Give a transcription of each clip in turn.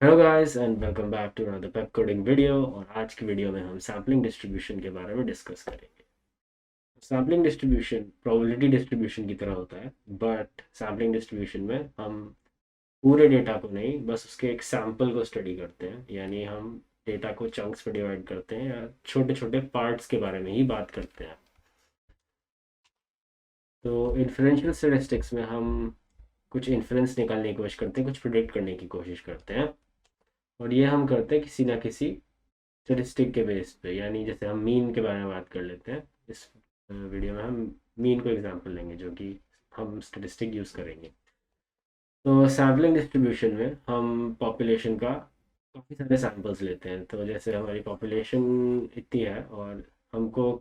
Hello guys and welcome back to another Pepcoding video. और आज की वीडियो में हम सैम्पलिंग डिस्ट्रीब्यूशन के बारे में डिस्कस करेंगे। सैम्पलिंग डिस्ट्रीब्यूशन प्रोबेबिलिटी डिस्ट्रीब्यूशन की तरह होता है, बट सैम्पलिंग डिस्ट्रीब्यूशन में हम पूरे डेटा को नहीं, बस उसके एक सैंपल को स्टडी करते हैं। यानी हम डेटा को चंक्स में डिवाइड करते हैं या छोटे छोटे पार्ट्स के बारे में ही बात करते हैं। तो इन्फ्रेंशियल स्टैटिस्टिक्स में हम कुछ इन्फ्रेंस निकालने की कोशिश करते हैं, कुछ प्रिडिक्ट करने की कोशिश करते हैं। और ये हम करते हैं किसी ना किसी स्टेटिस्टिक के बेस पे। यानी जैसे हम मीन के बारे में बात कर लेते हैं। इस वीडियो में हम मीन को एग्जांपल लेंगे, जो कि हम स्टेटिस्टिक यूज़ करेंगे। तो सैम्पलिंग डिस्ट्रीब्यूशन में हम पॉपुलेशन का काफ़ी सारे सैम्पल्स लेते हैं। तो जैसे हमारी पॉपुलेशन इतनी है और हमको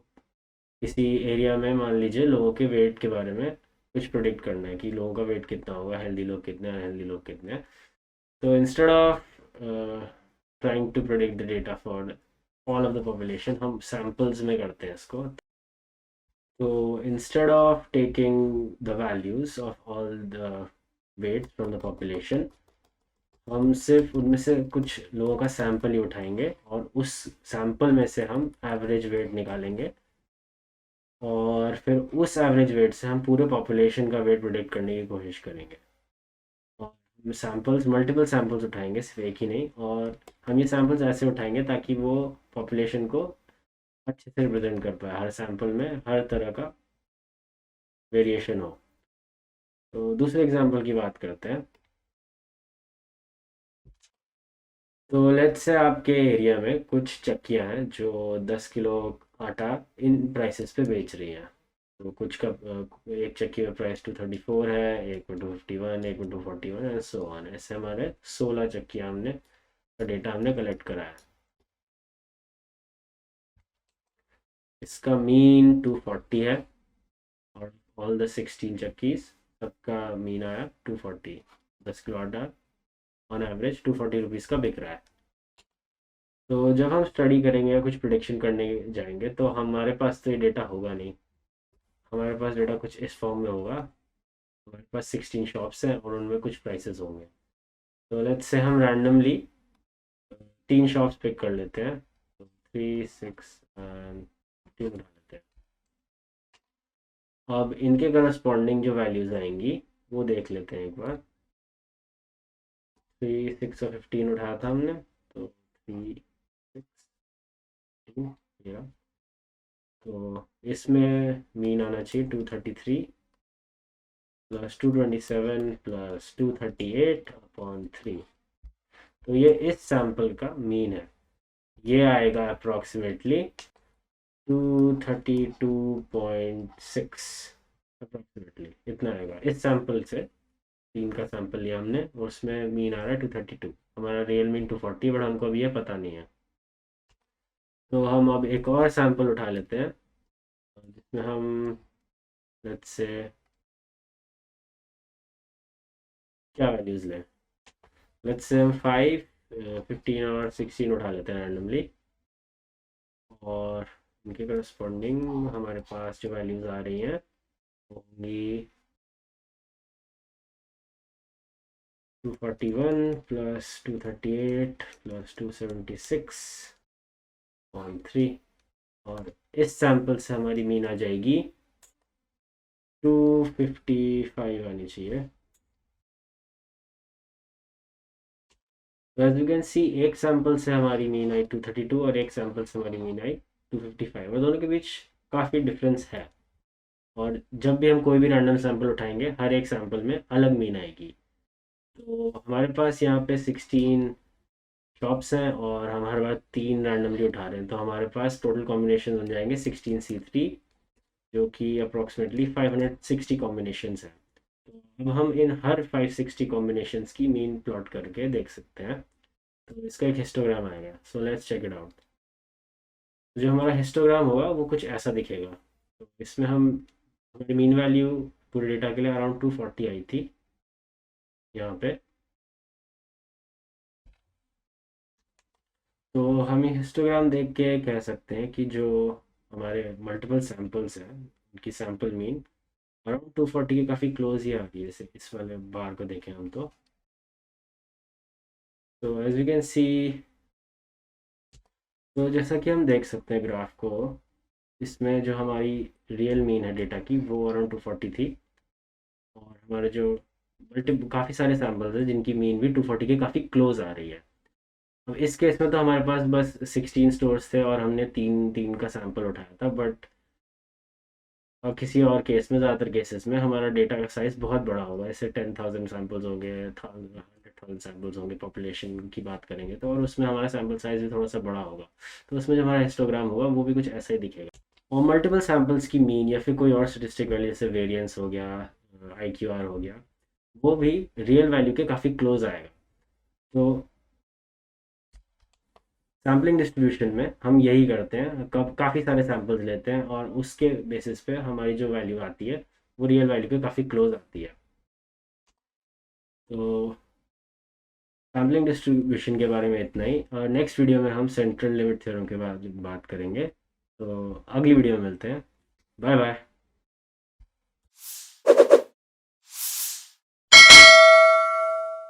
किसी एरिया में मान लीजिए लोगों के वेट के बारे में कुछ प्रोडिक्ट करना है कि लोगों का वेट कितना होगा, हेल्दी लोग कितने हैं, अनहेल्दी लोग कितने हैं। तो instead of trying to predict the data for all of the population, हम सैम्पल्स में करते हैं इसको। तो instead of taking the values of all the weights from the population, हम सिर्फ उनमें से कुछ लोगों का सैंपल ही उठाएंगे और उस सैंपल में से हम एवरेज वेट निकालेंगे। और फिर उस एवरेज वेट से हम पूरे पॉपुलेशन का वेट प्रोडिक्ट करने की कोशिश करेंगे। और सैम्पल्स, मल्टीपल सैम्पल्स उठाएंगे, सिर्फ एक ही नहीं। और हम ये सैम्पल्स ऐसे उठाएंगे ताकि वो पॉपुलेशन को अच्छे से रिप्रेजेंट कर पाए, हर सैंपल में हर तरह का वेरिएशन हो। तो दूसरे एग्जांपल की बात करते हैं। तो लेट्स से आपके एरिया में कुछ चक्कियाँ हैं जो 10 किलो आटा इन प्राइसेस पे बेच रही हैं। तो कुछ का एक चक्की का प्राइस 234 है, एक में 251, एक में 241 एंड सो ऑन। ऐसे हमारे 16 चक्कियाँ हमने का डेटा हमने कलेक्ट करा है। इसका मीन 240 है और ऑल द 16 चक्कीज सबका मीन आया 240। 10 किलो आटा ऑन एवरेज 240 रुपीज़ का बिक रहा है। तो जब हम स्टडी करेंगे या कुछ प्रिडिक्शन करने जाएंगे तो हमारे पास तो ये डेटा होगा नहीं। हमारे पास डेटा कुछ इस फॉर्म में होगा। हमारे पास 16 शॉप्स हैं और उनमें कुछ प्राइसेस होंगे। तो लेट्स से हम रैंडमली 3 शॉप्स पिक कर लेते हैं। तो 3, 6 एंड 15 उठा लेते हैं। अब इनके करस्पॉन्डिंग जो वैल्यूज़ आएंगी वो देख लेते हैं एक बार। 3, 6 और 15 उठाया था हमने, तो 3, 6, 15। तो इसमें मीन आना चाहिए 233 प्लस 227 प्लस 238/3। तो ये इस सैंपल का मीन है। ये आएगा अप्रॉक्सीमेटली 232.6, अप्रॉक्सीमेटली इतना आएगा। इस सैंपल से 3 का सैंपल लिया हमने और उसमें मीन आ रहा है 232। हमारा रियल मीन 240, बट हमको अभी ये पता नहीं है। तो हम अब एक और सैंपल उठा लेते हैं जिसमें हम लेट्स से क्या वैल्यूज़ लें। लेट्स से हम 5, 15 और 16 उठा लेते हैं रैंडमली। और इनके करस्पॉन्डिंग हमारे पास जो वैल्यूज़ आ रही हैं वो होंगी 241 प्लस 238 प्लस 276.3। और इस सैंपल से हमारी मीन आ जाएगी 255 आनी चाहिए। एज यू कैन सी, एक सैंपल से हमारी मीन आई 232 और एक सैंपल से हमारी मीन आई 255, और दोनों के बीच काफ़ी डिफरेंस है। और जब भी हम कोई भी रैंडम सैंपल उठाएंगे हर एक सैंपल में अलग मीन आएगी। तो हमारे पास यहाँ पे 16 शॉप्स हैं और हम हर बार 3 रैंडमली उठा रहे हैं, तो हमारे पास टोटल कॉम्बिनेशन बन जाएंगे 16C3, जो कि अप्रॉक्सीमेटली 560 कॉम्बिनेशंस हैं। तो अब हम इन हर 560 कॉम्बिनेशंस की मीन प्लॉट करके देख सकते हैं। तो इसका एक हिस्टोग्राम आएगा। So let's check it out. जो हमारा हिस्टोग्राम होगा वो कुछ ऐसा दिखेगा। तो इसमें हम हमारी मीन वैल्यू पूरे डेटा के लिए अराउंड 240 आई थी यहाँ पे। तो हम ये हिस्टोग्राम देख के कह सकते हैं कि जो हमारे मल्टीपल सैंपल्स हैं उनकी सैंपल मीन अराउंड 240 के काफ़ी क्लोज ही आ रही है। जैसे इस वाले बार को देखें हम तो तो एज वी कैन सी, तो जैसा कि हम देख सकते हैं ग्राफ को, इसमें जो हमारी रियल मीन है डेटा की वो अराउंड 240 थी, और हमारे जो काफ़ी सारे सैम्पल्स हैं जिनकी मीन भी 240 के काफ़ी क्लोज आ रही है। अब इस केस में तो हमारे पास बस 16 स्टोर्स थे और हमने तीन तीन का सैंपल उठाया था, बट और किसी और केस में, ज़्यादातर केसेस में हमारा डेटा का साइज़ बहुत बड़ा होगा, जैसे 10,000 सैम्पल्स होंगे, 100,000 सैम्पल्स होंगे, पॉपुलेशन की बात करेंगे तो, और उसमें हमारा सैम्पल साइज़ भी थोड़ा सा बड़ा होगा, तो उसमें जो हमारा हिस्टोग्राम होगा वो भी कुछ ऐसा ही दिखेगा। और मल्टीपल सैम्पल्स की मीन या फिर कोई और स्टेटिस्टिक वैल्यू जैसे वेरिएंस हो गया, IQR हो गया, वो भी रियल वैल्यू के काफ़ी क्लोज आएगा। तो सैम्पलिंग डिस्ट्रीब्यूशन में हम यही करते हैं, कब काफ़ी सारे सैम्पल्स लेते हैं और उसके बेसिस पे हमारी जो वैल्यू आती है वो रियल वैल्यू के काफ़ी क्लोज आती है। तो सैम्पलिंग डिस्ट्रीब्यूशन के बारे में इतना ही, और नेक्स्ट वीडियो में हम सेंट्रल लिमिट थ्योरम के बारे में बात करेंगे। तो अगली वीडियो में मिलते हैं। Bye bye.